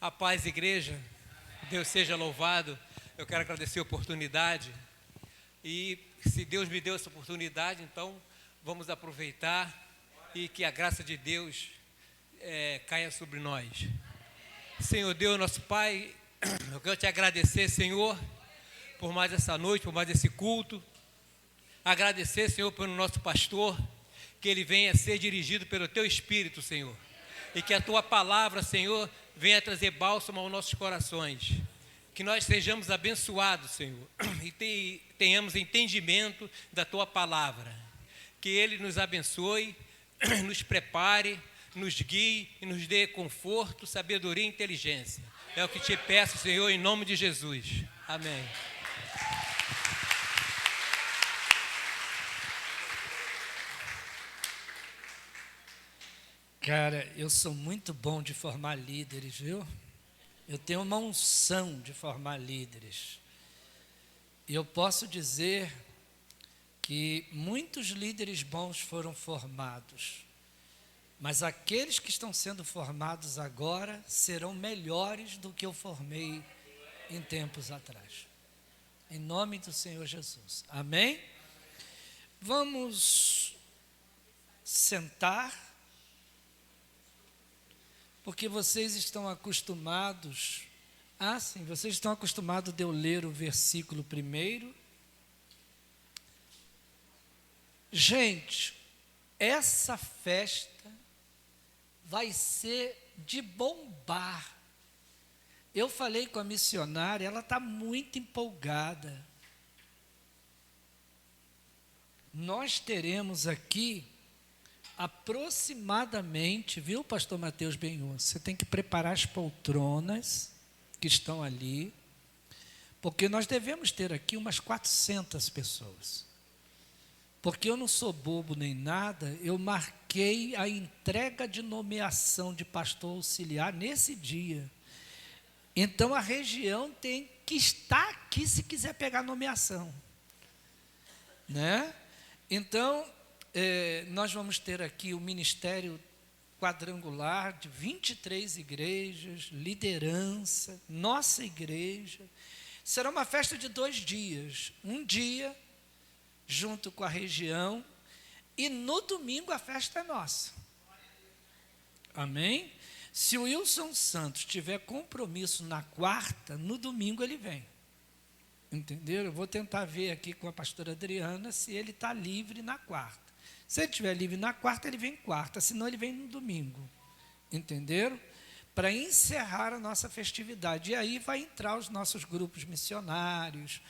A paz, igreja, Deus seja louvado. Eu quero agradecer a oportunidade e se Deus me deu essa oportunidade, então vamos aproveitar e que a graça de Deus caia sobre nós. Senhor Deus, nosso Pai, eu quero te agradecer, Senhor, por mais essa noite, por mais esse culto. Agradecer, Senhor, pelo nosso pastor, que ele venha ser dirigido pelo Teu Espírito, Senhor. E que a Tua palavra, Senhor, venha trazer bálsamo aos nossos corações. Que nós sejamos abençoados, Senhor, e tenhamos entendimento da Tua palavra. Que Ele nos abençoe, nos prepare, nos guie e nos dê conforto, sabedoria e inteligência. É o que te peço, Senhor, em nome de Jesus. Amém. Cara, eu sou muito bom de formar líderes, viu? Eu tenho uma unção de formar líderes. E eu posso dizer que muitos líderes bons foram formados, mas aqueles que estão sendo formados agora serão melhores do que eu formei em tempos atrás. Em nome do Senhor Jesus. Amém? Vamos sentar. Porque vocês estão acostumados, vocês estão acostumados de eu ler o versículo primeiro. Gente, essa festa vai ser de bombar. Eu falei com a missionária, ela está muito empolgada. Nós teremos aqui aproximadamente, viu, pastor Mateus Benhur, você tem que preparar as poltronas que estão ali, porque nós devemos ter aqui umas 400 pessoas. Porque eu não sou bobo nem nada, eu marquei a entrega de nomeação de pastor auxiliar nesse dia. Então a região tem que estar aqui se quiser pegar nomeação, né? Então, nós vamos ter aqui o ministério quadrangular de 23 igrejas, liderança, nossa igreja. Será uma festa de 2 dias. Um dia, junto com a região, e no domingo a festa é nossa. Amém? Se o Wilson Santos tiver compromisso na quarta, no domingo ele vem. Entenderam? Eu vou tentar ver aqui com a pastora Adriana se ele está livre na quarta. Se ele estiver livre na quarta, ele vem quarta, senão ele vem no domingo. Entenderam? Para encerrar a nossa festividade. E aí vai entrar os nossos grupos missionários,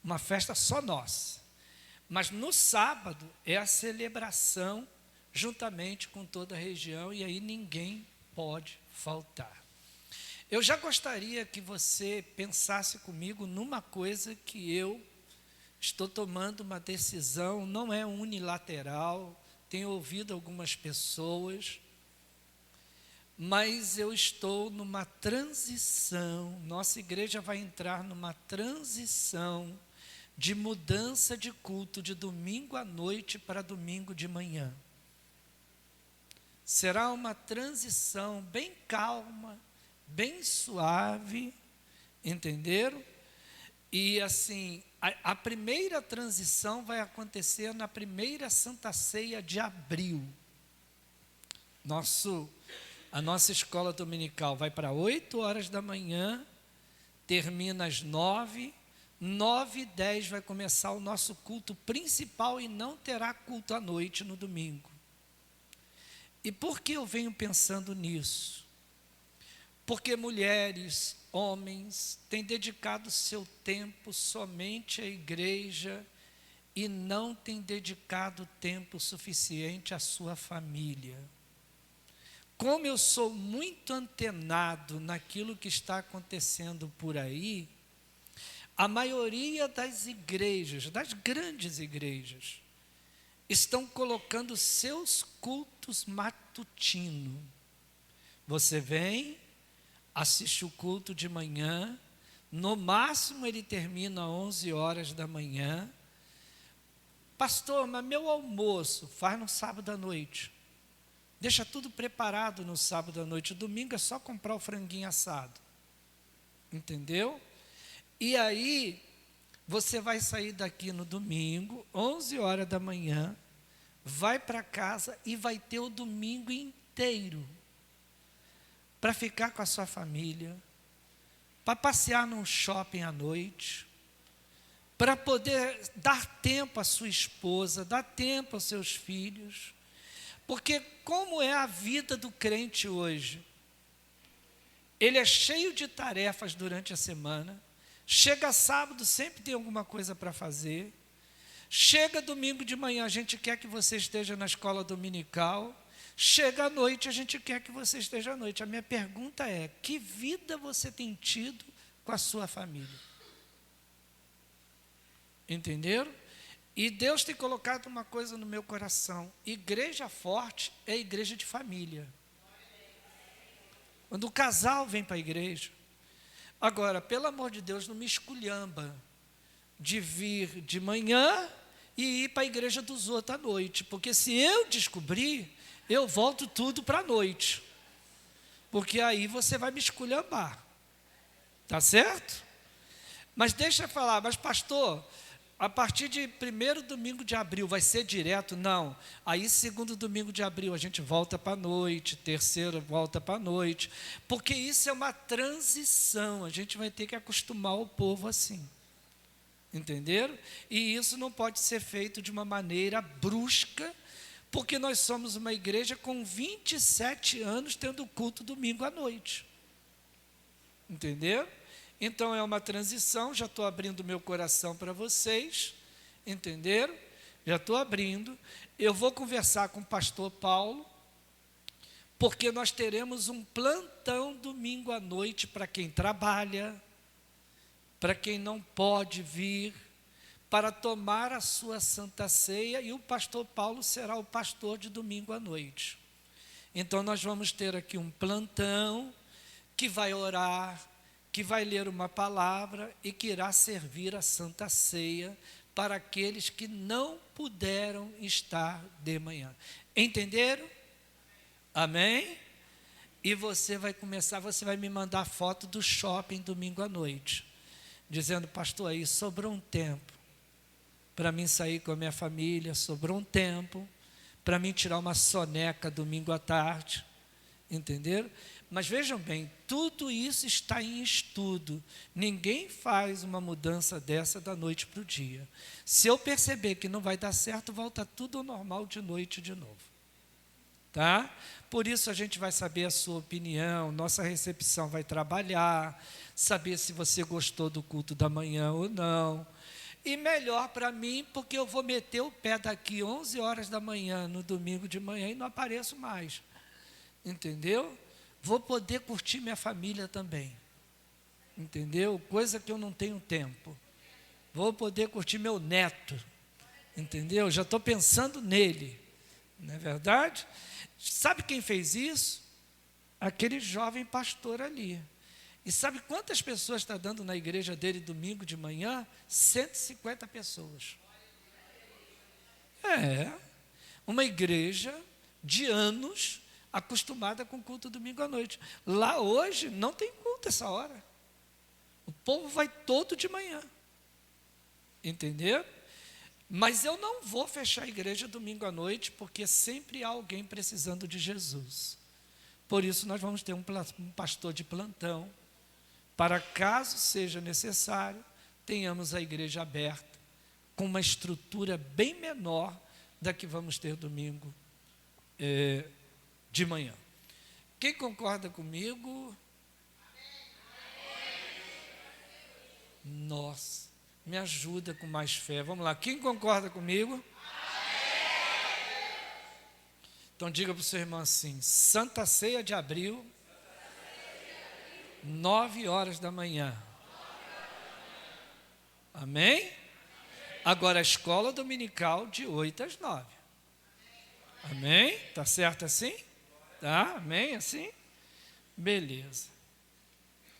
uma festa só nossa. Mas no sábado é a celebração juntamente com toda a região e aí ninguém pode faltar. Eu já gostaria que você pensasse comigo numa coisa que eu estou tomando uma decisão, não é unilateral, tenho ouvido algumas pessoas, mas eu estou numa transição, nossa igreja vai entrar numa transição de mudança de culto de domingo à noite para domingo de manhã. Será uma transição bem calma, bem suave, entenderam? E assim, a primeira transição vai acontecer na primeira Santa Ceia de abril. A nossa escola dominical vai para 8 horas da manhã, termina às 9, 9h10 vai começar o nosso culto principal e não terá culto à noite no domingo. E por que eu venho pensando nisso? Porque mulheres, homens, têm dedicado seu tempo somente à igreja e não têm dedicado tempo suficiente à sua família. Como eu sou muito antenado naquilo que está acontecendo por aí, a maioria das igrejas, das grandes igrejas, estão colocando seus cultos matutinos. Você vem, assiste o culto de manhã, no máximo ele termina às 11 horas da manhã. Pastor, mas meu almoço faz no sábado à noite. deixa tudo preparado no sábado à noite. Domingo é só comprar o franguinho assado. Entendeu? E aí, você vai sair daqui no domingo, 11 horas da manhã, vai para casa e vai ter o domingo inteiro para ficar com a sua família, para passear num shopping à noite, para poder dar tempo à sua esposa, dar tempo aos seus filhos. Porque como é a vida do crente hoje? Ele é cheio de tarefas durante a semana, chega sábado, sempre tem alguma coisa para fazer, chega domingo de manhã, a gente quer que você esteja na escola dominical, chega à noite, a gente quer que você esteja à noite. A minha pergunta é, que vida você tem tido com a sua família? Entenderam? E Deus tem colocado uma coisa no meu coração: igreja forte é igreja de família. Quando o casal vem para a igreja. Agora, pelo amor de Deus, não me esculhamba de vir de manhã e ir para a igreja dos outros à noite, porque se eu descobrir, eu volto tudo para a noite, porque aí você vai me esculhambar, tá certo? Mas deixa eu falar, mas pastor, a partir de 1º domingo de abril vai ser direto? Não. Aí 2º domingo de abril a gente volta para a noite, 3º volta para a noite, porque isso é uma transição, a gente vai ter que acostumar o povo assim. Entenderam? E isso não pode ser feito de uma maneira brusca, porque nós somos uma igreja com 27 anos tendo culto domingo à noite. Entenderam? Então é uma transição, já estou abrindo meu coração para vocês, entenderam? Já estou abrindo. Eu vou conversar com o pastor Paulo, porque nós teremos um plantão domingo à noite para quem trabalha, para quem não pode vir, para tomar a sua Santa Ceia, e o pastor Paulo será o pastor de domingo à noite. Então nós vamos ter aqui um plantão que vai orar, que vai ler uma palavra e que irá servir a Santa Ceia para aqueles que não puderam estar de manhã. Entenderam? Amém? E você vai começar, você vai me mandar foto do shopping domingo à noite, dizendo, pastor, aí sobrou um tempo para mim sair com a minha família, sobrou um tempo para mim tirar uma soneca domingo à tarde. Entenderam? Mas vejam bem, tudo isso está em estudo. Ninguém faz uma mudança dessa da noite para o dia. Se eu perceber que não vai dar certo, volta tudo ao normal de noite de novo. Tá? Por isso a gente vai saber a sua opinião, nossa recepção vai trabalhar, saber se você gostou do culto da manhã ou não. E melhor para mim, porque eu vou meter o pé daqui 11 horas da manhã, no domingo de manhã, e não apareço mais. Entendeu? Vou poder curtir minha família também. Entendeu? Coisa que eu não tenho tempo. Vou poder curtir meu neto. Entendeu? Já estou pensando nele. Não é verdade? Sabe quem fez isso? Aquele jovem pastor ali. E sabe quantas pessoas está dando na igreja dele domingo de manhã? 150 pessoas. É. Uma igreja de anos acostumada com culto domingo à noite. Lá hoje não tem culto essa hora. O povo vai todo de manhã. Entendeu? Mas eu não vou fechar a igreja domingo à noite, porque sempre há alguém precisando de Jesus. Por isso nós vamos ter um pastor de plantão, para caso seja necessário, tenhamos a igreja aberta, com uma estrutura bem menor da que vamos ter domingo de manhã. Quem concorda comigo? Nossa, me ajuda com mais fé. Vamos lá, quem concorda comigo? Então diga para o seu irmão assim: Santa Ceia de abril, 9 horas da manhã. Amém? Agora a escola dominical de 8 às 9. Amém? Tá certo assim? Tá? Amém? Assim? Beleza.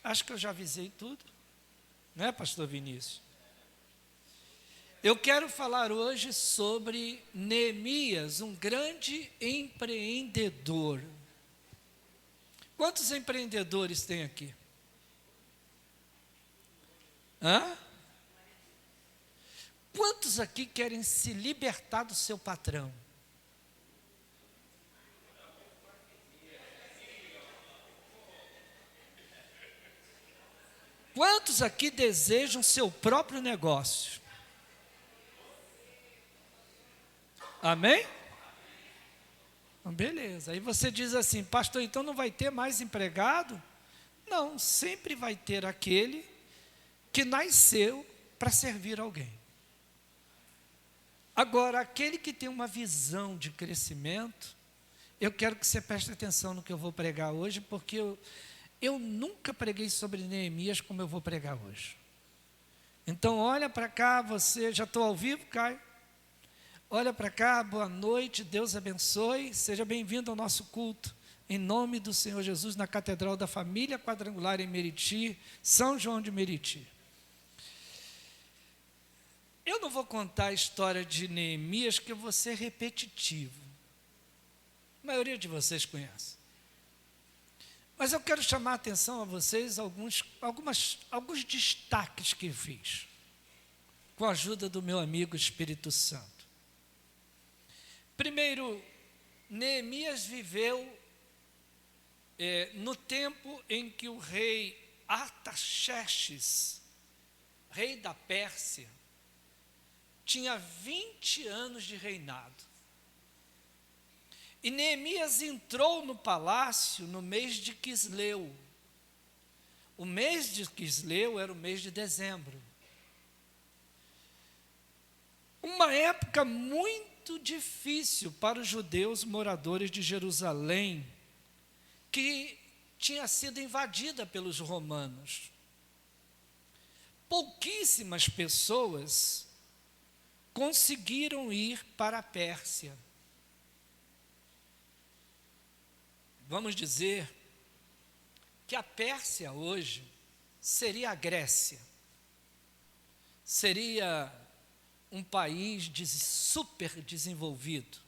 Acho que eu já avisei tudo. Né, pastor Vinícius? Eu quero falar hoje sobre Neemias, um grande empreendedor. Quantos empreendedores tem aqui? Hã? Quantos aqui querem se libertar do seu patrão? Quantos aqui desejam seu próprio negócio? Amém? Beleza. Aí você diz assim, pastor, então não vai ter mais empregado? Não, sempre vai ter aquele que nasceu para servir alguém. Agora, aquele que tem uma visão de crescimento, eu quero que você preste atenção no que eu vou pregar hoje, porque eu nunca preguei sobre Neemias como eu vou pregar hoje. Então, olha para cá, você, já estou ao vivo, Caio? Olha para cá, boa noite, Deus abençoe, seja bem-vindo ao nosso culto, em nome do Senhor Jesus, na Catedral da Família Quadrangular em Meriti, São João de Meriti. Eu não vou contar a história de Neemias, que eu vou ser repetitivo. A maioria de vocês conhece. Mas eu quero chamar a atenção a vocês alguns destaques que fiz, com a ajuda do meu amigo Espírito Santo. Primeiro, Neemias viveu no tempo em que o rei Artaxerxes, rei da Pérsia, tinha 20 anos de reinado. E Neemias entrou no palácio no mês de Quisleu. O mês de Quisleu era o mês de dezembro. Uma época muito difícil para os judeus moradores de Jerusalém, que tinha sido invadida pelos romanos. Pouquíssimas pessoas conseguiram ir para a Pérsia. Vamos dizer que a Pérsia hoje seria a Grécia. Seria um país super desenvolvido.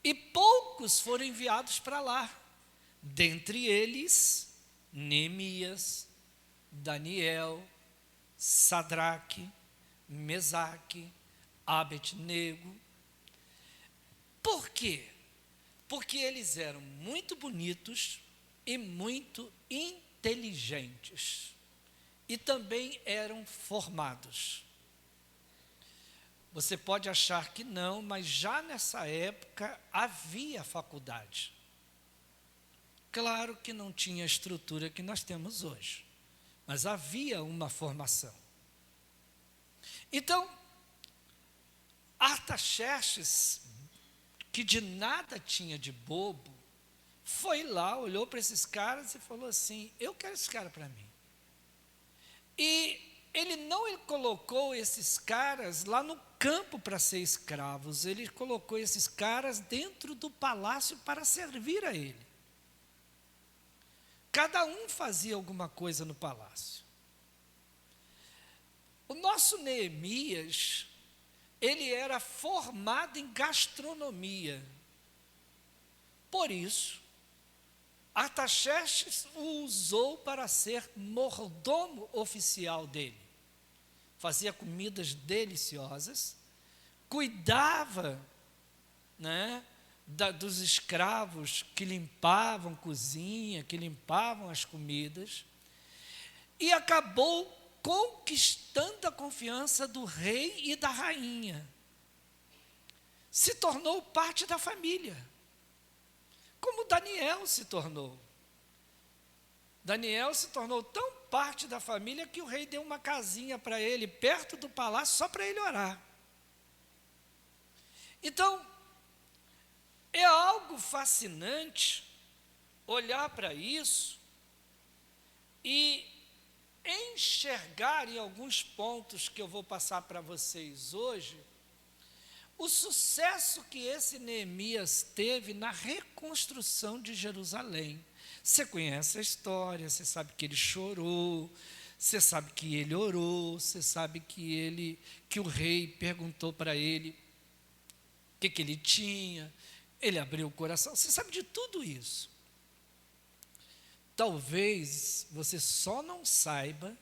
E poucos foram enviados para lá. Dentre eles, Neemias, Daniel, Sadraque, Mesaque, Abednego. Por quê? Porque eles eram muito bonitos e muito inteligentes. E também eram formados. Você pode achar que não, mas já nessa época havia faculdade. Claro que não tinha a estrutura que nós temos hoje, mas havia uma formação. Então, Artaxerxes, que de nada tinha de bobo, foi lá, olhou para esses caras e falou assim, eu quero esse cara para mim. E ele colocou esses caras lá no campo para ser escravos, ele colocou esses caras dentro do palácio para servir a ele. Cada um fazia alguma coisa no palácio. O nosso Neemias, ele era formado em gastronomia. Por isso, Artaxerxes o usou para ser mordomo oficial dele. Fazia comidas deliciosas, cuidava, dos escravos que limpavam cozinha, que limpavam as comidas, e acabou conquistando a confiança do rei e da rainha. Se tornou parte da família, como Daniel se tornou. Daniel se tornou tão parte da família que o rei deu uma casinha para ele, perto do palácio, só para ele orar. Então, é algo fascinante olhar para isso e enxergar em alguns pontos que eu vou passar para vocês hoje, o sucesso que esse Neemias teve na reconstrução de Jerusalém. Você conhece a história, você sabe que ele chorou, Você sabe que ele orou, você sabe que o rei perguntou para ele o que ele tinha, ele abriu o coração, você sabe de tudo isso. Talvez você só não saiba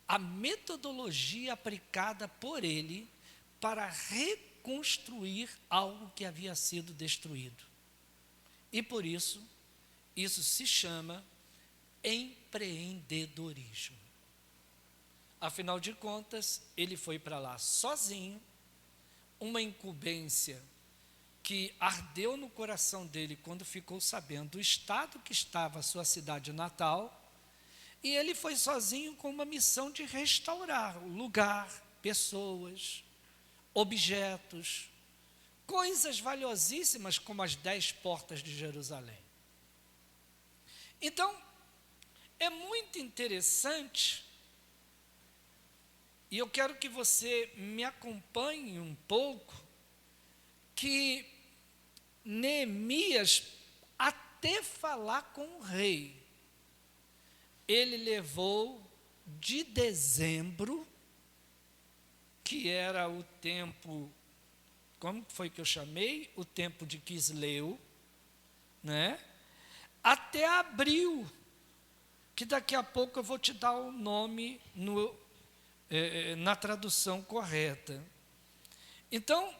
a metodologia aplicada por ele para reconstruir algo que havia sido destruído. E por isso, isso se chama empreendedorismo. Afinal de contas, ele foi para lá sozinho, uma incumbência que ardeu no coração dele quando ficou sabendo do estado que estava a sua cidade natal, e ele foi sozinho com uma missão de restaurar o lugar, pessoas, objetos, coisas valiosíssimas como as 10 portas de Jerusalém. Então, é muito interessante, e eu quero que você me acompanhe um pouco, que Neemias, até falar com o rei, ele levou de dezembro, que era o tempo, como foi que eu chamei? O tempo de Quisleu, né? Até abril, que daqui a pouco eu vou te dar o nome na tradução correta. Então,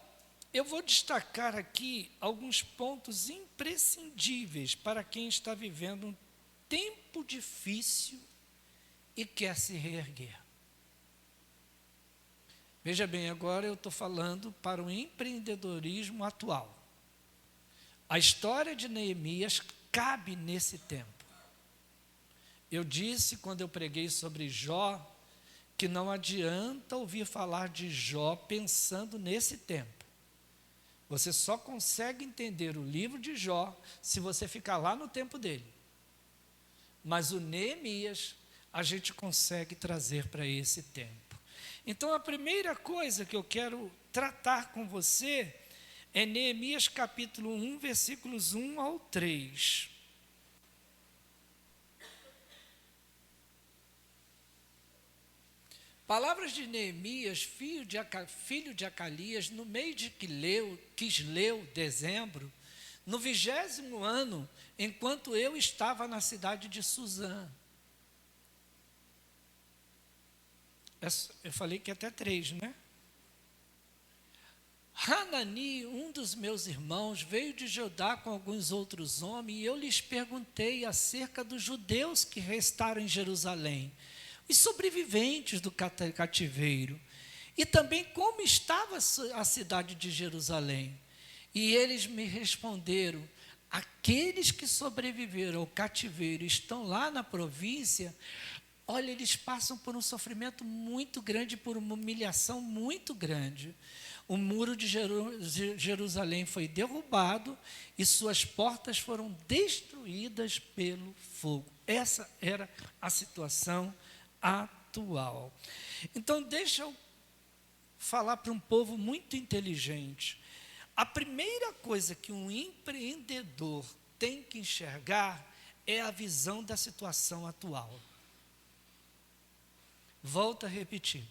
eu vou destacar aqui alguns pontos imprescindíveis para quem está vivendo um tempo difícil e quer se reerguer. Veja bem, agora eu estou falando para o empreendedorismo atual. A história de Neemias cabe nesse tempo. Eu disse, quando eu preguei sobre Jó, que não adianta ouvir falar de Jó pensando nesse tempo. Você só consegue entender o livro de Jó se você ficar lá no tempo dele. Mas o Neemias, a gente consegue trazer para esse tempo. Então, a primeira coisa que eu quero tratar com você é Neemias capítulo 1, versículos 1 ao 3. Palavras de Neemias, filho de Acalias, no mês de Quisleu, dezembro, no 20º ano, enquanto eu estava na cidade de Suzã. Eu falei que até 3, né? Hanani, um dos meus irmãos, veio de Judá com alguns outros homens, e eu lhes perguntei acerca dos judeus que restaram em Jerusalém, os sobreviventes do cativeiro, e também como estava a cidade de Jerusalém. E eles me responderam: aqueles que sobreviveram ao cativeiro estão lá na província. Olha, eles passam por um sofrimento muito grande, por uma humilhação muito grande. O muro de Jerusalém foi derrubado e suas portas foram destruídas pelo fogo. Essa era a situação atual. Então, deixa eu falar para um povo muito inteligente. A primeira coisa que um empreendedor tem que enxergar é a visão da situação atual. Volto a repetir.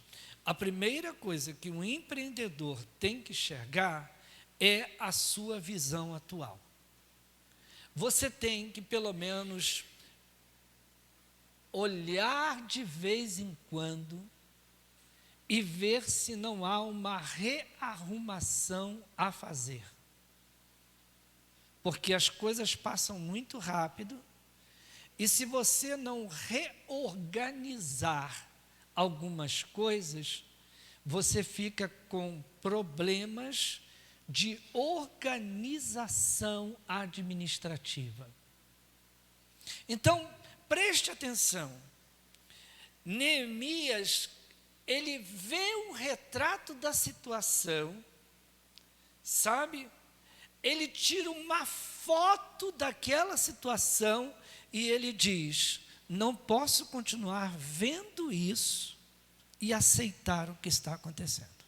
A primeira coisa que um empreendedor tem que enxergar é a sua visão atual. Você tem que, pelo menos, olhar de vez em quando e ver se não há uma rearrumação a fazer. Porque as coisas passam muito rápido e se você não reorganizar algumas coisas, você fica com problemas de organização administrativa. Então, preste atenção. Neemias, ele vê um retrato da situação, sabe? Ele tira uma foto daquela situação e ele diz: não posso continuar vendo isso e aceitar o que está acontecendo.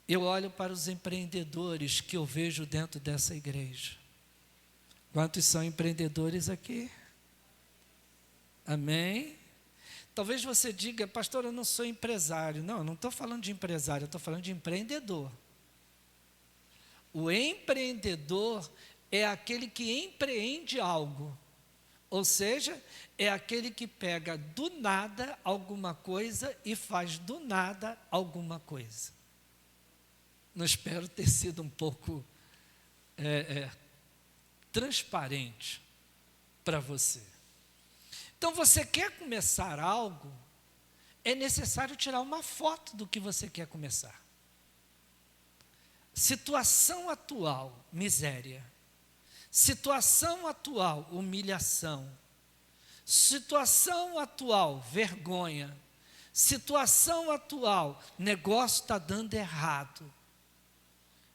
Eu olho para os empreendedores que eu vejo dentro dessa igreja. Quantos são empreendedores aqui? Amém? Talvez você diga, pastor, eu não sou empresário. Não, eu não estou falando de empresário, eu estou falando de empreendedor. O empreendedor é aquele que empreende algo. Ou seja, é aquele que pega do nada alguma coisa e faz do nada alguma coisa. Não espero ter sido um pouco transparente para você. Então, você quer começar algo, é necessário tirar uma foto do que você quer começar. Situação atual, miséria. Situação atual, humilhação. Situação atual, vergonha. Situação atual, negócio está dando errado.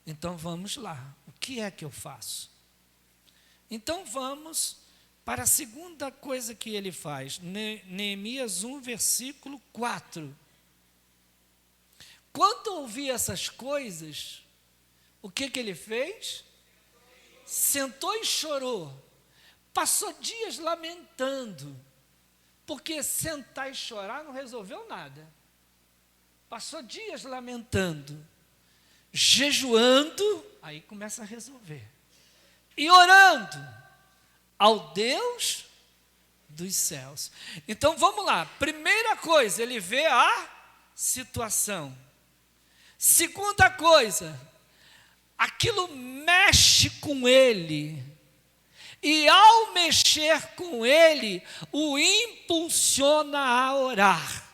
Então vamos lá, o que é que eu faço? Então vamos para a segunda coisa que ele faz, Neemias 1, versículo 4. Quando ouvi essas coisas, o que ele fez? Sentou e chorou. Passou dias lamentando, porque sentar e chorar não resolveu nada. Passou dias lamentando, jejuando, aí começa a resolver. E orando ao Deus dos céus. Então vamos lá, primeira coisa, ele vê a situação. Segunda coisa, aquilo mexe com ele, e ao mexer com ele, o impulsiona a orar,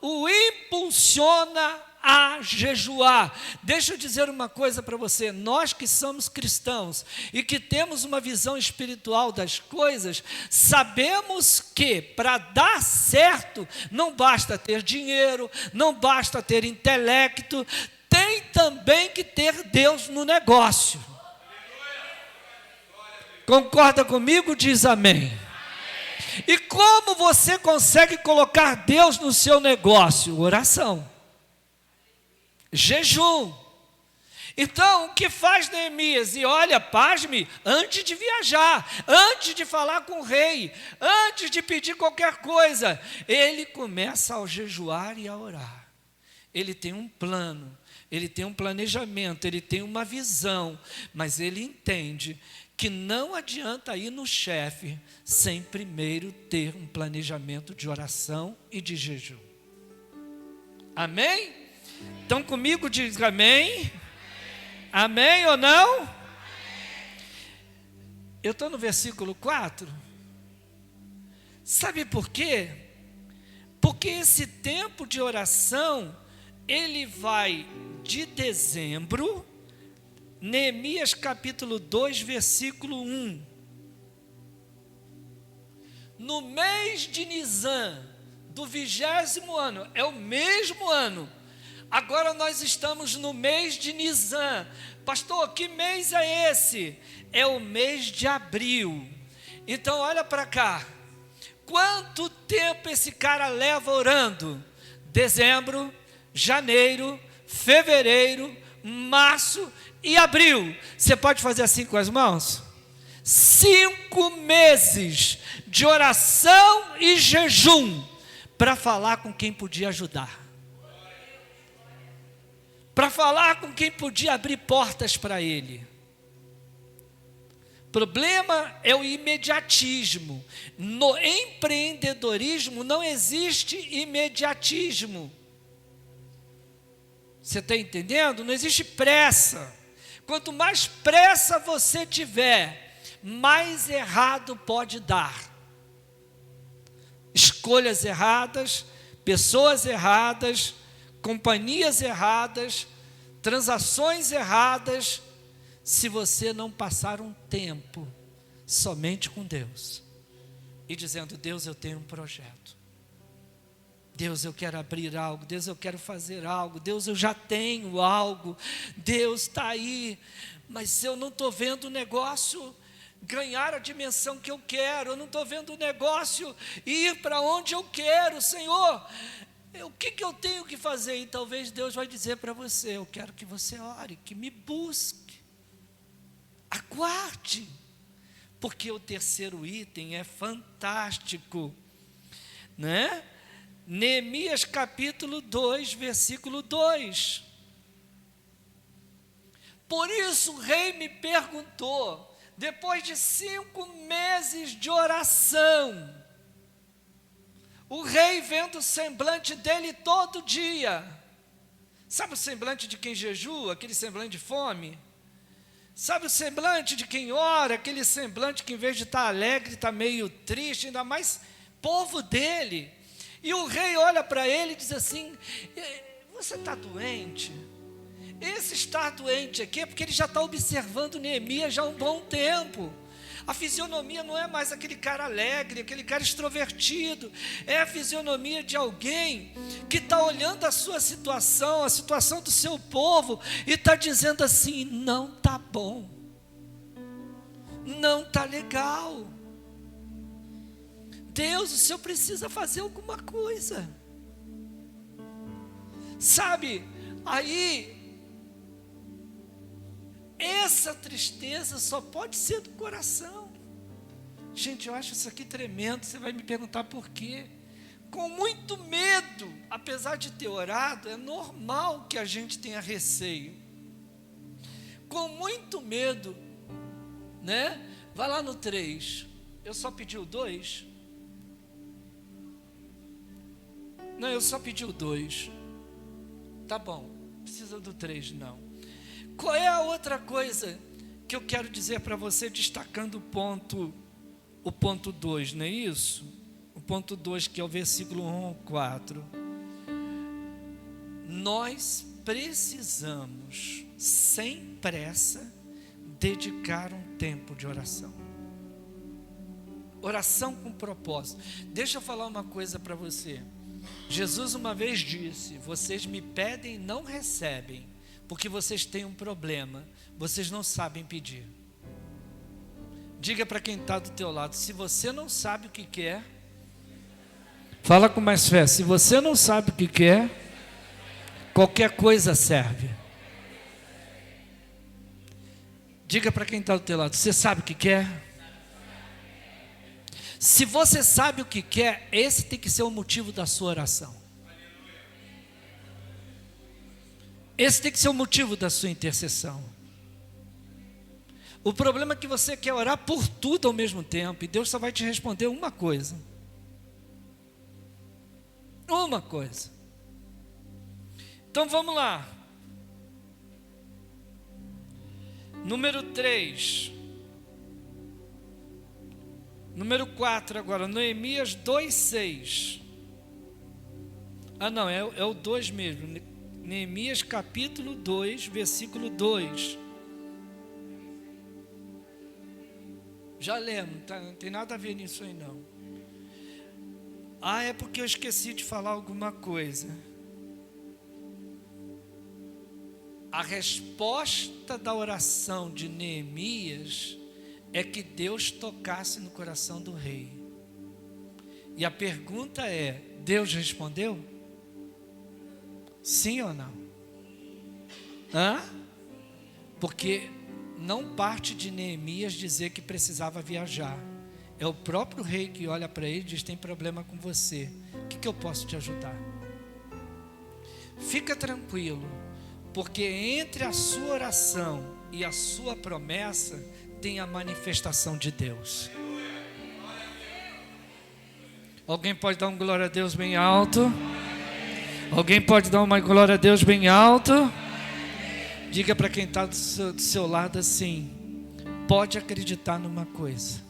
o impulsiona a jejuar. Deixa eu dizer uma coisa para você, nós que somos cristãos e que temos uma visão espiritual das coisas, sabemos que para dar certo, não basta ter dinheiro, não basta ter intelecto, tem também que ter Deus no negócio. Concorda comigo? Diz amém. E como você consegue colocar Deus no seu negócio? Oração. Jejum. Então, o que faz Neemias? E olha, pasme, antes de viajar, antes de falar com o rei, antes de pedir qualquer coisa, ele começa a jejuar e a orar. Ele tem um plano, ele tem um planejamento, ele tem uma visão, mas ele entende que não adianta ir no chefe sem primeiro ter um planejamento de oração e de jejum. Amém? Então comigo diz amém. Amém ou não? Eu estou no versículo 4. Sabe por quê? Porque esse tempo de oração, ele vai de dezembro, Neemias capítulo 2, versículo 1. No mês de Nisan, do 20º ano, é o mesmo ano. Agora nós estamos no mês de Nisan. Pastor, que mês é esse? É o mês de abril. Então olha para cá. Quanto tempo esse cara leva orando? Dezembro, janeiro, fevereiro, março e abril. Você pode fazer assim com as mãos? 5 meses de oração e jejum para falar com quem podia ajudar, para falar com quem podia abrir portas para ele. O problema é o imediatismo. No empreendedorismo não existe imediatismo. Você está entendendo? Não existe pressa. Quanto mais pressa você tiver, mais errado pode dar. Escolhas erradas, pessoas erradas, companhias erradas, transações erradas, se você não passar um tempo somente com Deus e dizendo: Deus, eu tenho um projeto, Deus, eu quero abrir algo, Deus, eu quero fazer algo, Deus, eu já tenho algo, Deus está aí, mas eu não estou vendo o negócio ganhar a dimensão que eu quero, eu não estou vendo o negócio ir para onde eu quero, Senhor, o que eu tenho que fazer? E talvez Deus vai dizer para você: eu quero que você ore, que me busque, aguarde, porque o terceiro item é fantástico. né? Neemias capítulo 2, versículo 2. Por isso o rei me perguntou, depois de 5 meses de oração, o rei vendo o semblante dele todo dia. Sabe o semblante de quem jejua, aquele semblante de fome? Sabe o semblante de quem ora, aquele semblante que em vez de estar alegre, está meio triste, ainda mais povo dele. E o rei olha para ele e diz assim, você está doente? Esse estar doente aqui é porque ele já está observando Neemias já há um bom tempo. A fisionomia não é mais aquele cara alegre, aquele cara extrovertido. É a fisionomia de alguém que está olhando a sua situação, a situação do seu povo, e está dizendo assim, não está bom. Não está legal. Deus, o Senhor precisa fazer alguma coisa. Sabe, aí, essa tristeza só pode ser do coração. Gente, eu acho isso aqui tremendo. Você vai me perguntar por quê? Com muito medo, apesar de ter orado, é normal que a gente tenha receio. Com muito medo, né? Vai lá no 3. Eu só pedi o 2? Não, eu só pedi o 2. Tá bom, precisa do 3 não. Qual é a outra coisa que eu quero dizer para você, destacando o ponto 2, não é isso? O ponto 2, que é o versículo 1 ao 4. Nós precisamos, sem pressa, dedicar um tempo de oração. Oração com propósito. Deixa eu falar uma coisa para você. Jesus uma vez disse, vocês me pedem e não recebem, porque vocês têm um problema, vocês não sabem pedir. Diga para quem está do teu lado, se você não sabe o que quer, fala com mais fé, se você não sabe o que quer, qualquer coisa serve. Diga para quem está do teu lado, você sabe o que quer? Se você sabe o que quer, esse tem que ser o motivo da sua oração. Esse tem que ser o motivo da sua intercessão. O problema é que você quer orar por tudo ao mesmo tempo, e Deus só vai te responder uma coisa. Uma coisa. Então vamos lá. Número 3. Número 4 agora, Neemias 2:6. Ah não, é o 2 mesmo. Neemias capítulo 2, versículo 2. Já lemos, não tem nada a ver nisso aí não. Ah, é porque eu esqueci de falar alguma coisa. A resposta da oração de Neemias é que Deus tocasse no coração do rei. E a pergunta é, Deus respondeu? Sim ou não? Porque não parte de Neemias dizer que precisava viajar. É o próprio rei que olha para ele e diz, tem problema com você. O que eu posso te ajudar? Fica tranquilo, porque entre a sua oração e a sua promessa, tem a manifestação de Deus. Alguém pode dar um glória a Deus bem alto? Alguém pode dar uma glória a Deus bem alto? Diga para quem está do seu lado assim, pode acreditar numa coisa.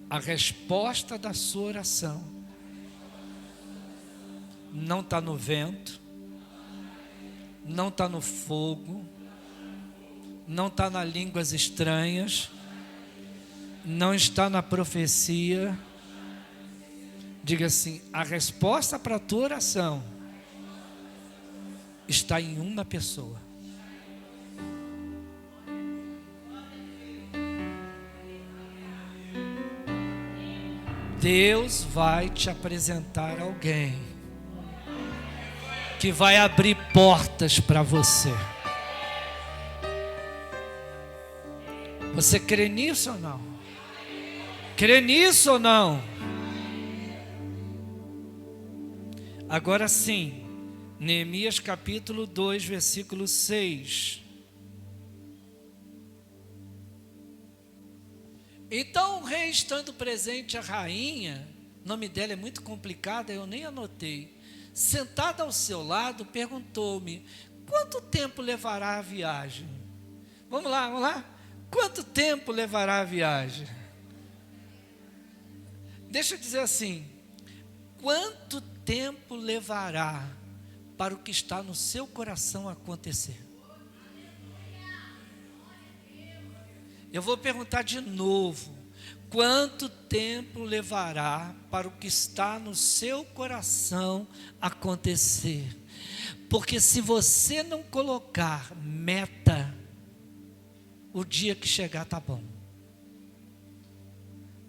A resposta da sua oração não está no vento, não está no fogo, não está nas línguas estranhas, não está na profecia. Diga assim, a resposta para a tua oração está em uma pessoa. Deus vai te apresentar alguém que vai abrir portas para você. Você crê nisso ou não? Crê nisso ou não? Agora sim, Neemias capítulo 2, versículo 6. Então o rei, estando presente, a rainha, o nome dela é muito complicado, eu nem anotei, sentada ao seu lado, perguntou-me: quanto tempo levará a viagem? Vamos lá. Quanto tempo levará a viagem? Deixa eu dizer assim: quanto tempo levará para o que está no seu coração acontecer? Eu vou perguntar de novo: quanto tempo levará para o que está no seu coração acontecer? Porque se você não colocar meta, o dia que chegar está bom.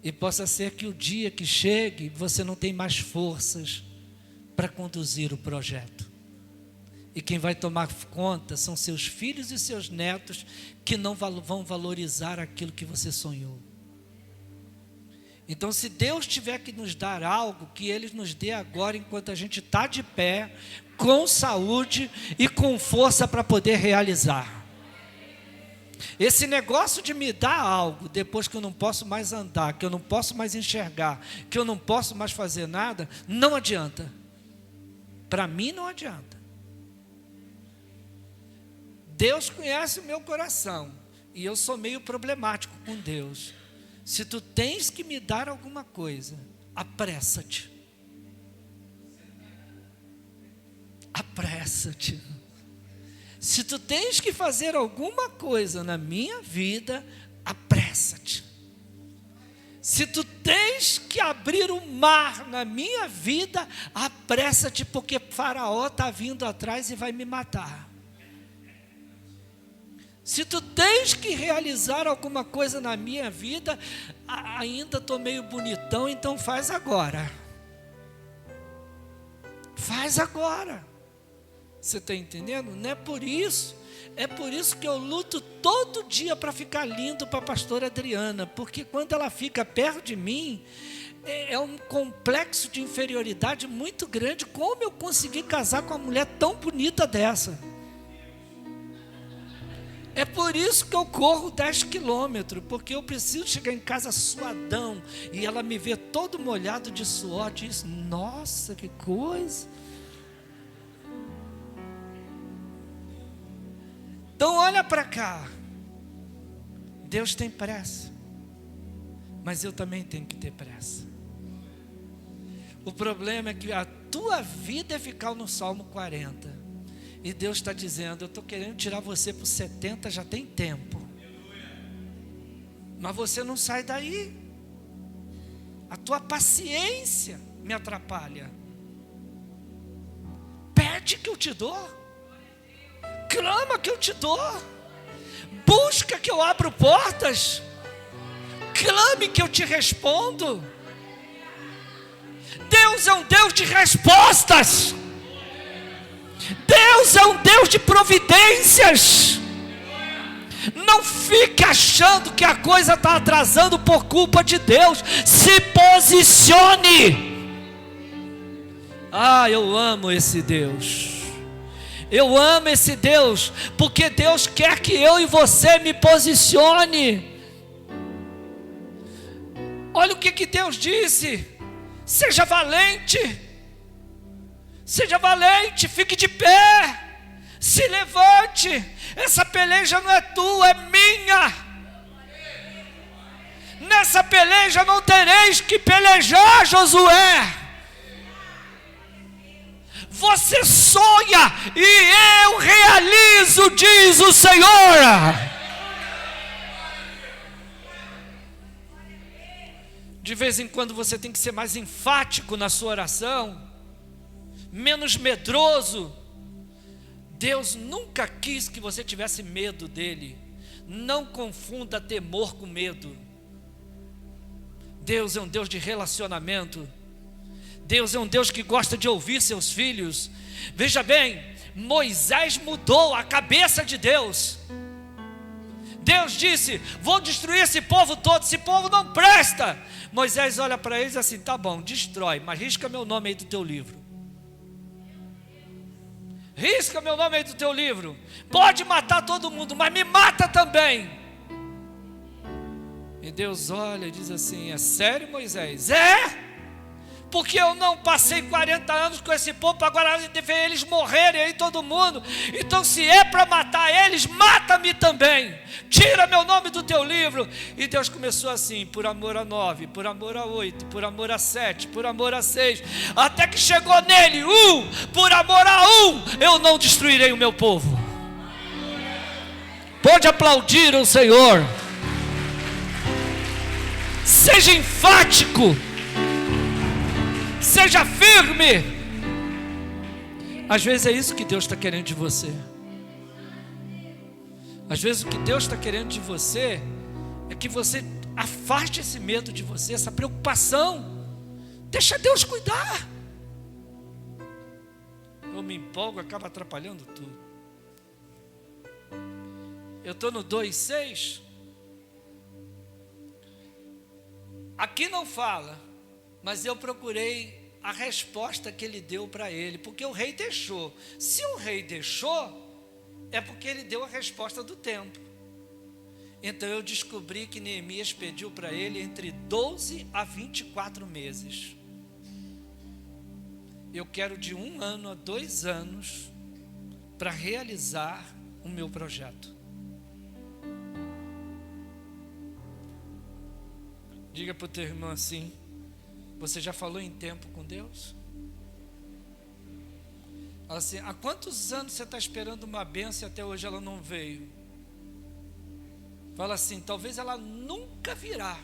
E possa ser que o dia que chegue, você não tem mais forças para conduzir o projeto. E quem vai tomar conta são seus filhos e seus netos, que não vão valorizar aquilo que você sonhou. Então, se Deus tiver que nos dar algo, que Ele nos dê agora, enquanto a gente está de pé, com saúde e com força para poder realizar. Esse negócio de me dar algo, depois que eu não posso mais andar, que eu não posso mais enxergar, que eu não posso mais fazer nada, não adianta. Para mim não adianta. Deus conhece o meu coração, e eu sou meio problemático com Deus. Se tu tens que me dar alguma coisa, apressa-te. Apressa-te. Se tu tens que fazer alguma coisa na minha vida, apressa-te. Se tu tens que abrir o mar na minha vida, apressa-te, porque Faraó está vindo atrás e vai me matar. Se tu tens que realizar alguma coisa na minha vida, ainda estou meio bonitão, então faz agora. Faz agora. Você está entendendo? Não é por isso. É por isso que eu luto todo dia para ficar lindo para a pastora Adriana, porque quando ela fica perto de mim, é um complexo de inferioridade muito grande. Como eu consegui casar com uma mulher tão bonita dessa? É por isso que eu corro 10 quilômetros, porque eu preciso chegar em casa suadão, e ela me vê todo molhado de suor, diz: nossa, que coisa. Então olha para cá, Deus tem pressa, mas eu também tenho que ter pressa. O problema é que a tua vida é ficar no Salmo 40, e Deus está dizendo: eu estou querendo tirar você para os 70, já tem tempo, mas você não sai daí, a tua paciência me atrapalha. Pede que eu te dou, clama que eu te dou, busca que eu abro portas, clame que eu te respondo. Deus é um Deus de respostas, Deus é um Deus de providências. Não fique achando que a coisa está atrasando por culpa de Deus. Se posicione. Eu amo esse Deus. Eu amo esse Deus, porque Deus quer que eu e você me posicione. Olha o que Deus disse: seja valente, fique de pé, se levante. Essa peleja não é tua, é minha. Nessa peleja não tereis que pelejar, Josué. Você sonha e eu realizo, diz o Senhor. De vez em quando você tem que ser mais enfático na sua oração, menos medroso. Deus nunca quis que você tivesse medo dele. Não confunda temor com medo. Deus é um Deus de relacionamento. Deus é um Deus que gosta de ouvir seus filhos. Veja bem, Moisés mudou a cabeça de Deus. Deus disse: vou destruir esse povo todo, esse povo não presta. Moisés olha para eles assim: tá bom, destrói, mas risca meu nome aí do teu livro. Risca meu nome aí do teu livro. Pode matar todo mundo, mas me mata também. E Deus olha e diz assim: é sério, Moisés? É? Porque eu não passei 40 anos com esse povo, agora ver eles morrerem aí todo mundo. Então se é para matar eles, mata-me também. Tira meu nome do teu livro. E Deus começou assim: por amor a 9, por amor a 8, por amor a 7, por amor a 6, até que chegou nele 1, por amor a 1, eu não destruirei o meu povo. Pode aplaudir o Senhor. Seja enfático. Seja firme. Às vezes é isso que Deus está querendo de você. Às vezes o que Deus está querendo de você é que você afaste esse medo de você, essa preocupação. Deixa Deus cuidar. Eu me empolgo, acaba atrapalhando tudo. Eu estou no 2:6. Aqui não fala, mas eu procurei a resposta que ele deu para ele, porque o rei deixou. Se o rei deixou, é porque ele deu a resposta do tempo. Então eu descobri que Neemias pediu para ele entre 12 a 24 meses. Eu quero de 1 ano a 2 anos para realizar o meu projeto. Diga para o teu irmão assim: você já falou em tempo com Deus? Fala assim: há quantos anos você está esperando uma bênção e até hoje ela não veio? Fala assim: talvez ela nunca virá,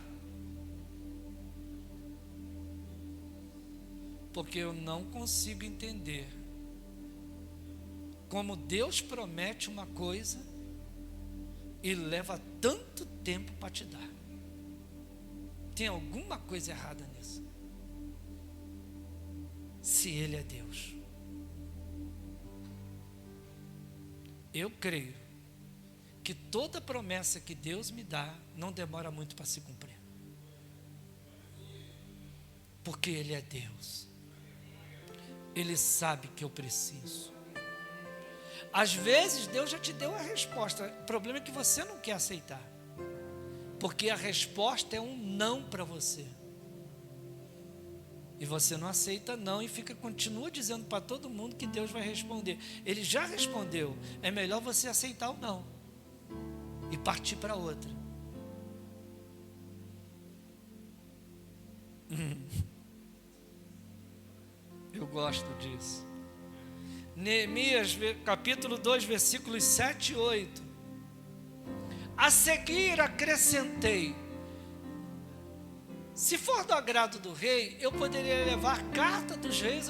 porque eu não consigo entender como Deus promete uma coisa e leva tanto tempo para te dar. Tem alguma coisa errada nisso. Se Ele é Deus, eu creio que toda promessa que Deus me dá não demora muito para se cumprir, porque Ele é Deus. Ele sabe que eu preciso. Às vezes Deus já te deu a resposta, o problema é que você não quer aceitar, porque a resposta é um não para você. E você não aceita não e continua dizendo para todo mundo que Deus vai responder. Ele já respondeu. É melhor você aceitar o não e partir para outra. Eu gosto disso. Neemias capítulo 2, versículos 7 e 8. A seguir acrescentei: se for do agrado do rei, eu poderia levar carta dos reis.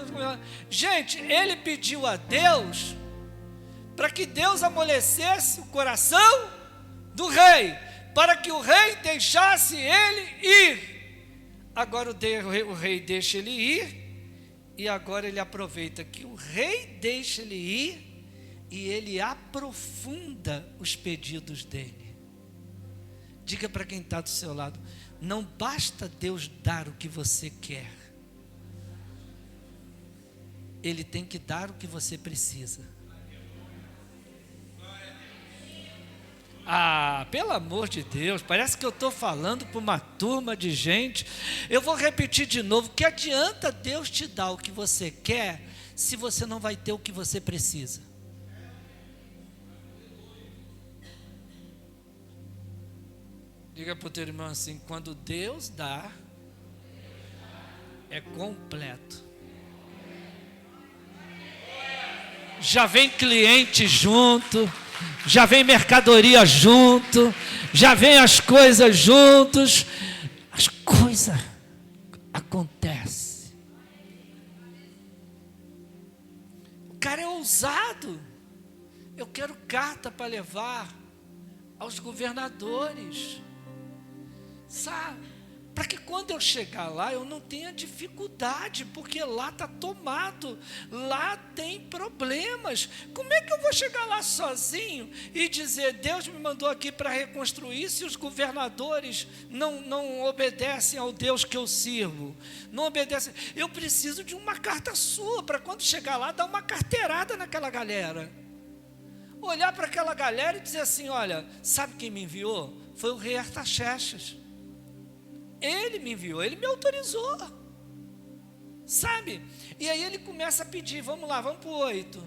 Gente, ele pediu a Deus para que Deus amolecesse o coração do rei, para que o rei deixasse ele ir. Agora o rei deixa ele ir, e agora ele aproveita que o rei deixa ele ir, e ele aprofunda os pedidos dele. Diga para quem está do seu lado: não basta Deus dar o que você quer, Ele tem que dar o que você precisa. Ah, pelo amor de Deus, parece que eu estou falando para uma turma de gente. Eu vou repetir de novo: que adianta Deus te dar o que você quer, se você não vai ter o que você precisa? Diga para o teu irmão assim: quando Deus dá, é completo. Já vem cliente junto, já vem mercadoria junto, já vem as coisas juntos, as coisas acontecem. O cara é ousado. Eu quero carta para levar aos governadores. Sabe, para que quando eu chegar lá eu não tenha dificuldade, porque lá está tomado, lá tem problemas. Como é que eu vou chegar lá sozinho e dizer, Deus me mandou aqui para reconstruir, se os governadores não obedecem ao Deus que eu sirvo, não obedecem? Eu preciso de uma carta sua, para quando chegar lá, dar uma carteirada naquela galera, olhar para aquela galera e dizer assim, olha, sabe quem me enviou? Foi o rei Artaxerxes. Ele me enviou, ele me autorizou, sabe? E aí ele começa a pedir, vamos lá, vamos para o 8.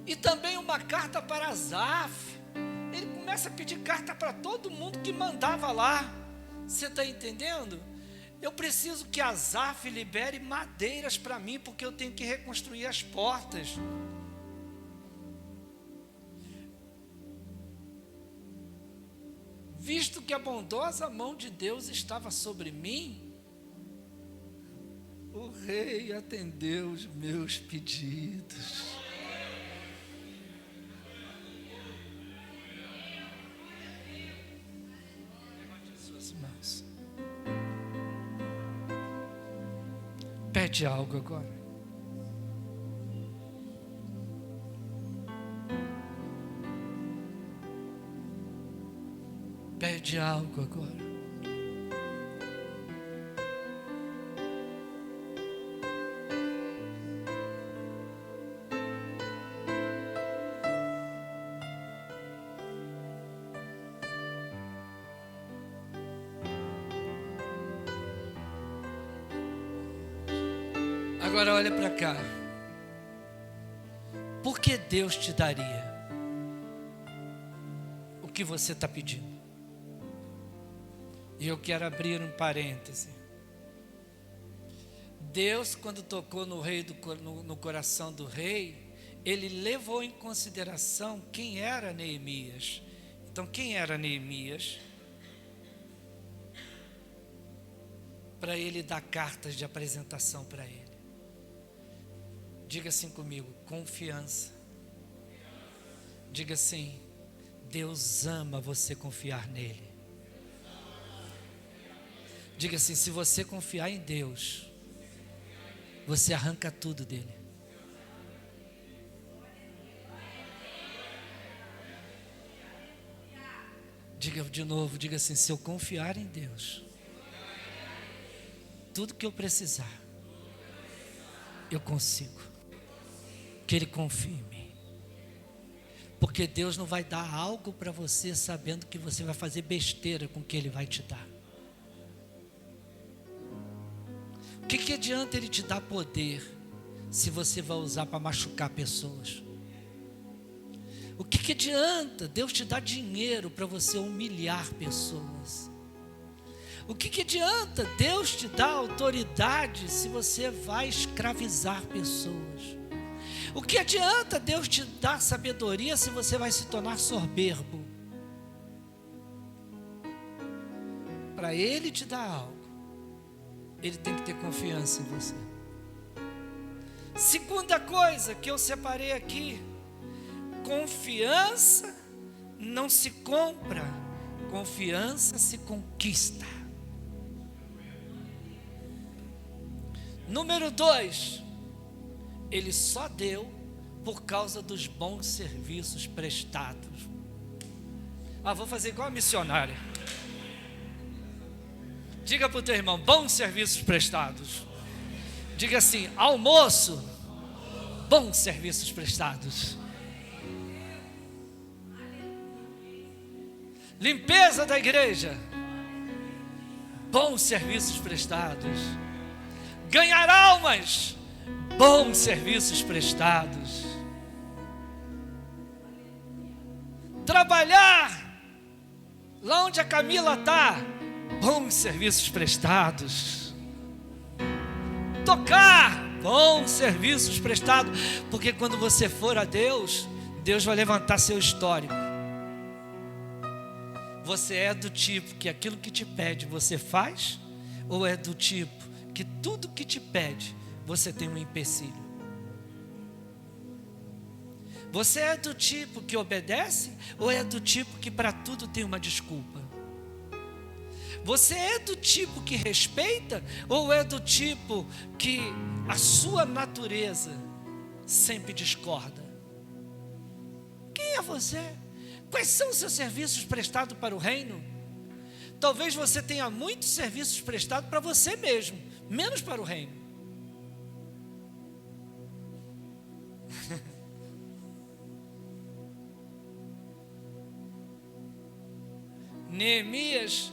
E também uma carta para Asaf. Ele começa a pedir carta para todo mundo que mandava lá. Você está entendendo? Eu preciso que Asaf libere madeiras para mim, porque eu tenho que reconstruir as portas. Visto que a bondosa mão de Deus estava sobre mim, o rei atendeu os meus pedidos. Levante suas mãos. Pede algo agora. Pede algo agora. Agora olha para cá. Por que Deus te daria o que você está pedindo? E eu quero abrir um parêntese. Deus, quando tocou no coração do rei, ele levou em consideração quem era Neemias. Então, quem era Neemias? Para ele dar cartas de apresentação para ele. Diga assim comigo, confiança. Diga assim, Deus ama você confiar nele. Diga assim, se você confiar em Deus, você arranca tudo dele. Diga de novo, diga assim, se eu confiar em Deus, tudo que eu precisar, eu consigo. Que Ele confie em mim. Porque Deus não vai dar algo para você sabendo que você vai fazer besteira com o que Ele vai te dar. O que adianta Ele te dar poder se você vai usar para machucar pessoas? O que adianta Deus te dar dinheiro para você humilhar pessoas? O que adianta Deus te dar autoridade se você vai escravizar pessoas? O que adianta Deus te dar sabedoria se você vai se tornar soberbo? Para Ele te dar algo, Ele tem que ter confiança em você. Segunda coisa que eu separei aqui: confiança não se compra, confiança se conquista. Número 2, Ele só deu por causa dos bons serviços prestados. Vou fazer igual a missionária. Diga para o teu irmão, bons serviços prestados. Diga assim, almoço, bons serviços prestados. Limpeza da igreja, bons serviços prestados. Ganhar almas, bons serviços prestados. Trabalhar lá onde a Camila está, bons serviços prestados. Tocar, bons serviços prestados. Porque quando você for a Deus, Deus vai levantar seu histórico. Você é do tipo que aquilo que te pede você faz? Ou é do tipo que tudo que te pede você tem um empecilho? Você é do tipo que obedece? Ou é do tipo que para tudo tem uma desculpa? Você é do tipo que respeita ou é do tipo que a sua natureza sempre discorda? Quem é você? Quais são os seus serviços prestados para o reino? Talvez você tenha muitos serviços prestados para você mesmo, menos para o reino. Neemias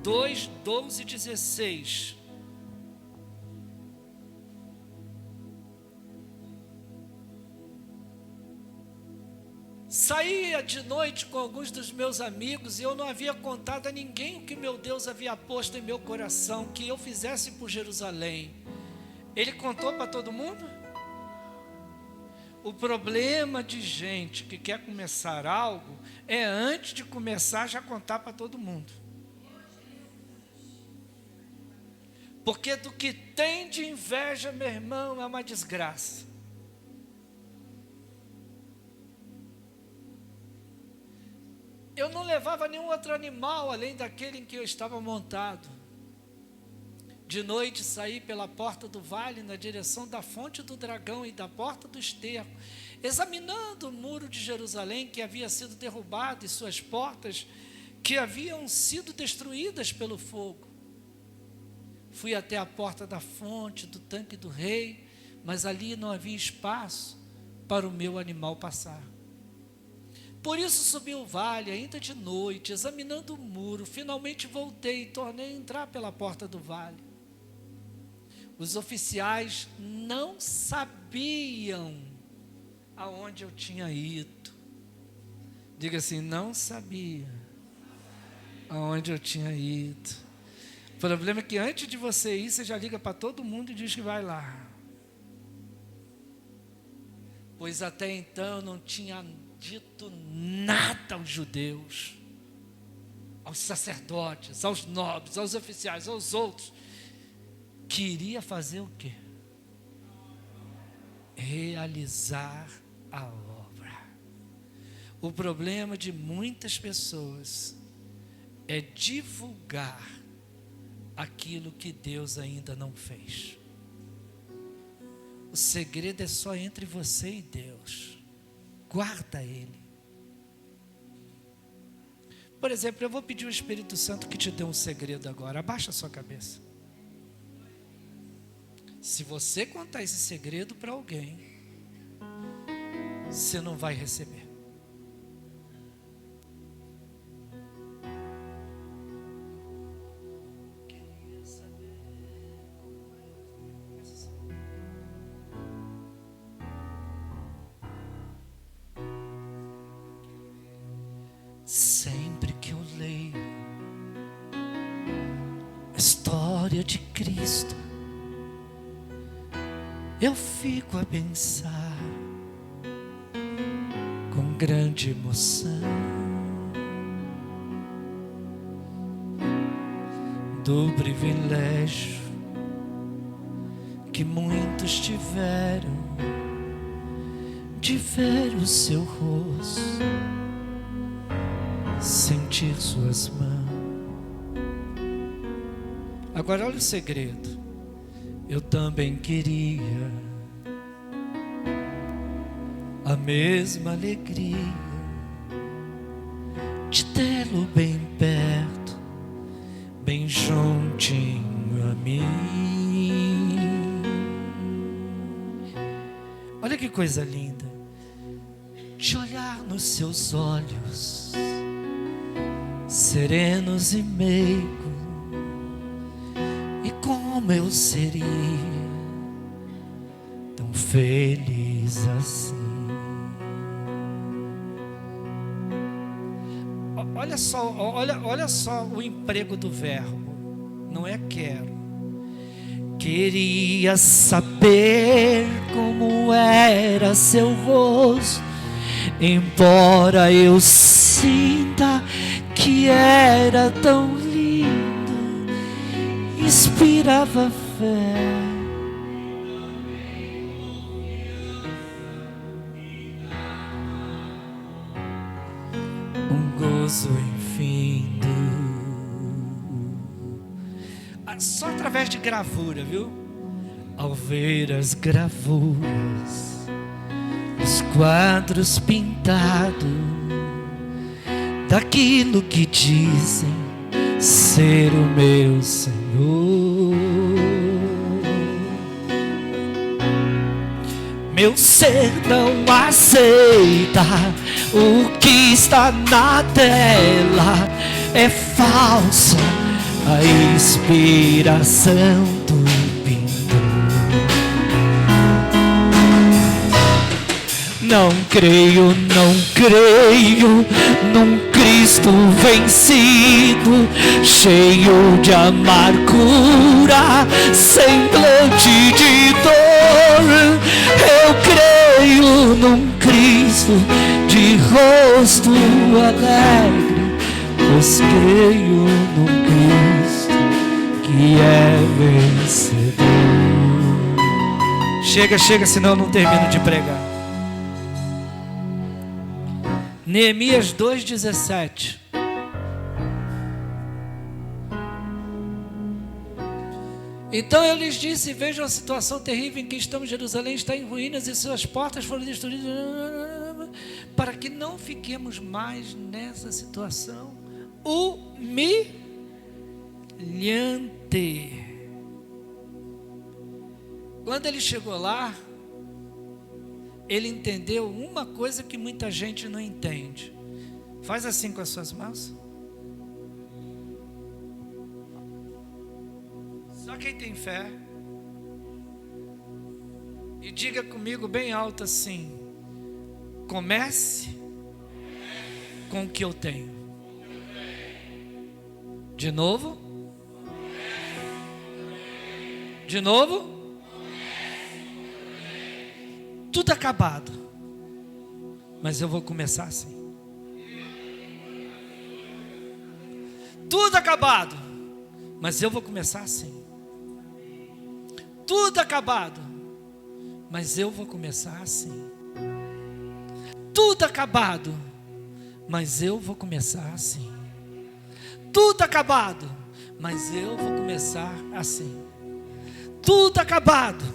2, 12 e 16. Saía de noite com alguns dos meus amigos e eu não havia contado a ninguém o que meu Deus havia posto em meu coração, que eu fizesse por Jerusalém. Ele contou para todo mundo? O problema de gente que quer começar algo é antes de começar já contar para todo mundo. Porque do que tem de inveja, meu irmão, é uma desgraça. Eu não levava nenhum outro animal além daquele em que eu estava montado. De noite saí pela porta do vale na direção da fonte do dragão e da porta do esterco, examinando o muro de Jerusalém que havia sido derrubado e suas portas que haviam sido destruídas pelo fogo. Fui até a porta da fonte do tanque do rei, mas ali não havia espaço para o meu animal passar. Por isso subi o vale ainda de noite, examinando o muro. Finalmente voltei e tornei a entrar pela porta do vale. Os oficiais não sabiam aonde eu tinha ido. Diga assim, não sabia aonde eu tinha ido. O problema é que antes de você ir, você já liga para todo mundo e diz que vai lá. Pois até então eu não tinha dito nada aos judeus, aos sacerdotes, aos nobres, aos oficiais, aos outros. Queria fazer o quê? Realizar a obra. O problema de muitas pessoas é divulgar aquilo que Deus ainda não fez. O segredo é só entre você e Deus. Guarda ele. Por exemplo, eu vou pedir ao Espírito Santo que te dê um segredo agora. Abaixa a sua cabeça. Se você contar esse segredo para alguém, você não vai receber. Sempre que eu leio a história de Cristo, eu fico a pensar com grande emoção do privilégio que muitos tiveram de ver o seu rosto, sentir suas mãos. Agora olha o segredo. Eu também queria a mesma alegria de tê-lo bem perto, bem juntinho a mim. Olha que coisa linda, de olhar nos seus olhos serenos e meigos, e como eu seria tão feliz assim. Olha só o emprego do verbo. Não é quero. Queria saber como era seu rosto, embora eu sinta que era tão lindo, inspirava fé. Um glorioso infindo. Só através de gravura, viu? Ao ver as gravuras, os quadros pintados daquilo que dizem ser o meu Senhor, meu ser não aceita o que está na tela, é falsa a inspiração do pintor. Não creio num Cristo vencido, cheio de amargura, semblante de dor. Eu creio num Cristo de rosto alegre, pois creio num Cristo que é vencedor. Chega, senão eu não termino de pregar. Neemias 2,17. Então eu lhes disse: vejam a situação terrível em que estamos. Jerusalém está em ruínas e suas portas foram destruídas, para que não fiquemos mais nessa situação humilhante. Quando ele chegou lá, ele entendeu uma coisa que muita gente não entende. Faz assim com as suas mãos. Só quem tem fé. E diga comigo bem alto assim: comece com o que eu tenho. De novo. De novo. Tudo acabado, mas eu vou começar assim. Tudo acabado, mas eu vou começar assim. Tudo acabado, mas eu vou começar assim. Tudo acabado, mas eu vou começar assim. Tudo acabado, mas eu vou começar assim. Tudo acabado,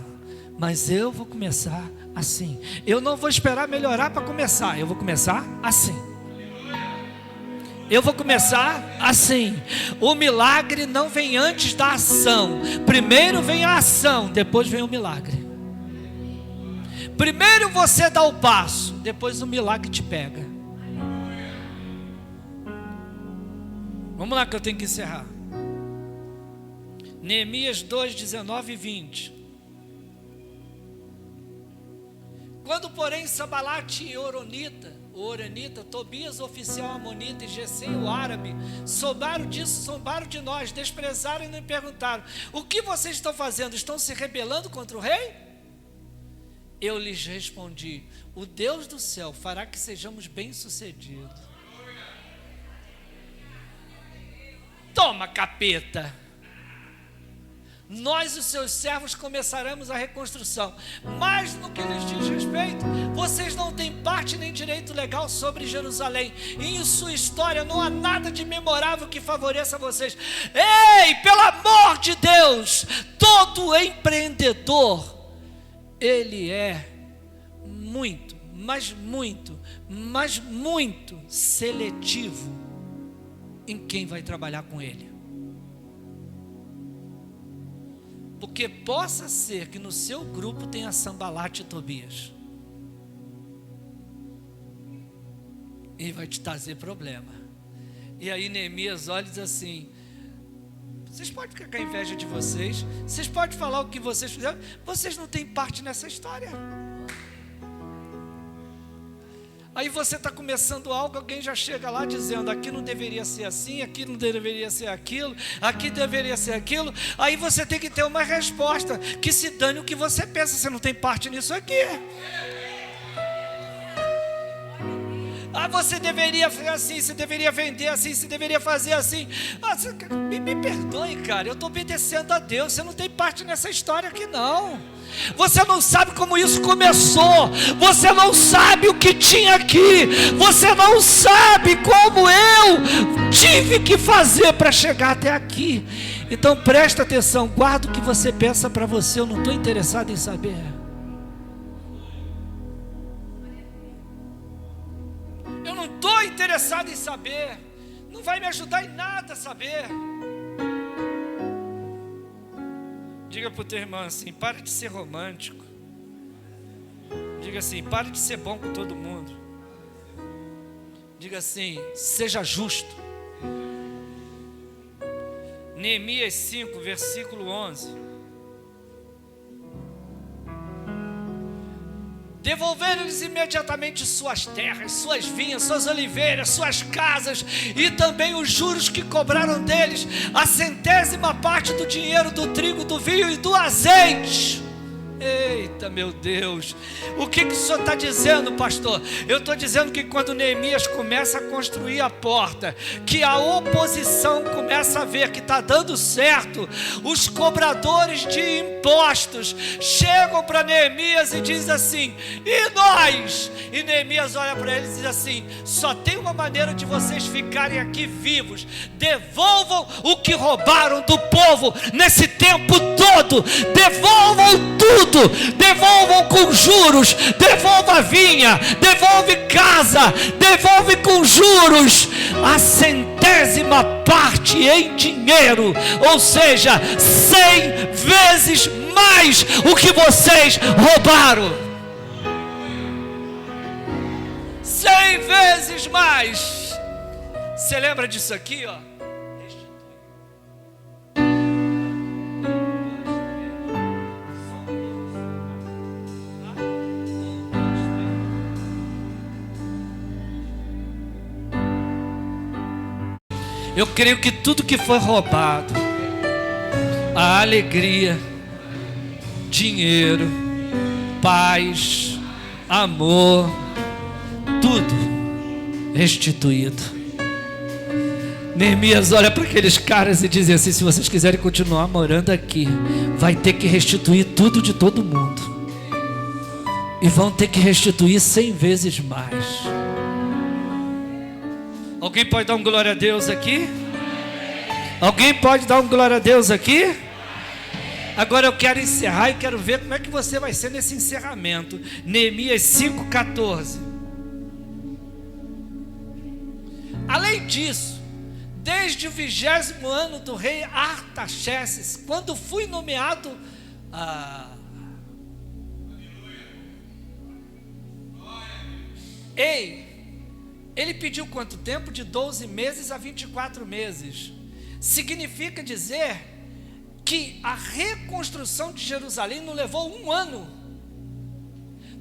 mas eu vou começar assim. Eu não vou esperar melhorar para começar. Eu vou começar assim. Eu vou começar assim. O milagre não vem antes da ação. Primeiro vem a ação, depois vem o milagre. Primeiro você dá o passo, depois o milagre te pega. Vamos lá que eu tenho que encerrar. Neemias 2, 19 e 20. Quando, porém, Sambalate e o Horonita, Tobias, oficial amonita, e Gesem, o árabe, souberam disso, zombaram de nós, desprezaram e nos perguntaram: o que vocês estão fazendo? Estão se rebelando contra o rei? Eu lhes respondi: o Deus do céu fará que sejamos bem-sucedidos. Toma, capeta! Nós, os seus servos, começaremos a reconstrução. Mas no que lhes diz respeito, vocês não têm parte nem direito legal sobre Jerusalém. E em sua história não há nada de memorável que favoreça vocês. Ei, pelo amor de Deus, todo empreendedor, ele é muito, mas muito, mas muito seletivo em quem vai trabalhar com ele. Porque possa ser que no seu grupo tenha Sambalate e Tobias. E vai te trazer problema. E aí Neemias olha e diz assim: vocês podem ficar com a inveja de vocês, vocês podem falar o que vocês fizeram, vocês não têm parte nessa história. Aí você está começando algo, alguém já chega lá dizendo: aqui não deveria ser assim, aqui não deveria ser aquilo, aqui deveria ser aquilo. Aí você tem que ter uma resposta, que se dane o que você pensa, você não tem parte nisso aqui. Ah, você deveria fazer assim, você deveria vender assim, você deveria fazer assim. Ah, me perdoe, cara, eu estou obedecendo a Deus, você não tem parte nessa história aqui não. Você não sabe como isso começou, você não sabe o que tinha aqui, você não sabe como eu tive que fazer para chegar até aqui. Então presta atenção, guarda o que você pensa para você, eu não estou interessado em saber. Eu não estou interessado em saber, não vai me ajudar em nada saber. Diga para o teu irmão assim, para de ser romântico. Diga assim, pare de ser bom com todo mundo. Diga assim, seja justo. Neemias 5, versículo 11. Devolveram-lhes imediatamente suas terras, suas vinhas, suas oliveiras, suas casas e também os juros que cobraram deles, a 100ª parte do dinheiro, do trigo, do vinho e do azeite. Eita, meu Deus, o que o senhor está dizendo, pastor? Eu estou dizendo que quando Neemias começa a construir a porta, que a oposição começa a ver que está dando certo, os cobradores de impostos chegam para Neemias e dizem assim, e nós? E Neemias olha para eles e diz assim, só tem uma maneira de vocês ficarem aqui vivos, devolvam o que roubaram do povo nesse tempo todo, devolvam tudo, devolvam com juros, devolva a vinha, devolve casa, devolve com juros, a 100ª parte em dinheiro, ou seja, 100 vezes mais o que vocês roubaram, 100 vezes mais. Você lembra disso aqui, ó? Eu creio que tudo que foi roubado, a alegria, dinheiro, paz, amor, tudo restituído. Neemias olha para aqueles caras e diz assim, se vocês quiserem continuar morando aqui, vai ter que restituir tudo de todo mundo. E vão ter que restituir 100 vezes mais. Alguém pode dar um glória a Deus aqui? Alguém pode dar um glória a Deus aqui? Agora eu quero encerrar e quero ver como é que você vai ser nesse encerramento. Neemias 5,14. Além disso, desde o 20º ano do rei Artaxerxes, quando fui nomeado ele pediu quanto tempo? De 12 meses a 24 meses. Significa dizer que a reconstrução de Jerusalém não levou 1 ano,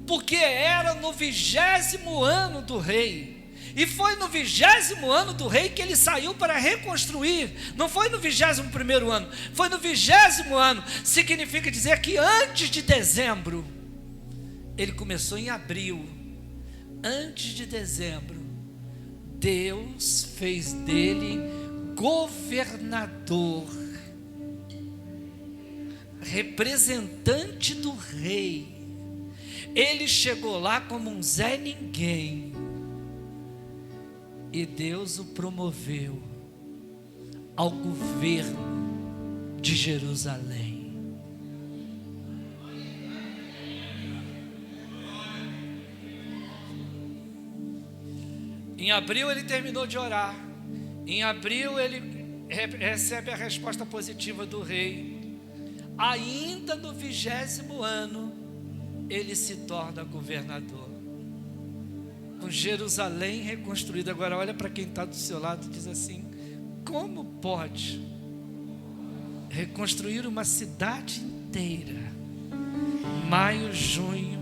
porque era no 20º ano do rei, e foi no 20º ano do rei que ele saiu para reconstruir, não foi no 21º ano, foi no 20º ano, significa dizer que antes de dezembro, ele começou em abril, antes de dezembro, Deus fez dele governador, representante do rei. Ele chegou lá como um Zé Ninguém e Deus o promoveu ao governo de Jerusalém. Em abril ele terminou de orar. Em abril ele recebe a resposta positiva do rei. Ainda no 20º ano, ele se torna governador. Com Jerusalém reconstruída. Agora olha para quem está do seu lado e diz assim: como pode reconstruir uma cidade inteira? Maio, junho,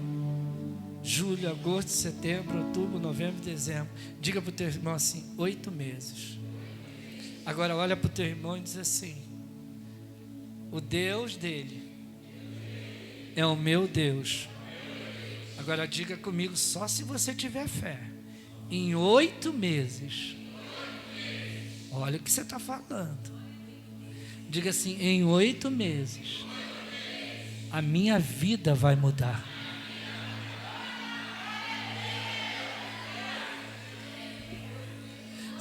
julho, agosto, setembro, outubro, novembro, dezembro. Diga para o teu irmão assim: 8 meses. Agora olha para o teu irmão e diz assim: o Deus dele é o meu Deus. Agora diga comigo, só se você tiver fé. Em 8 meses. Olha o que você está falando. Diga assim: em 8 meses a minha vida vai mudar.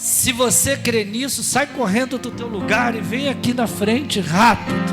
Se você crê nisso, sai correndo do teu lugar e vem aqui na frente rápido.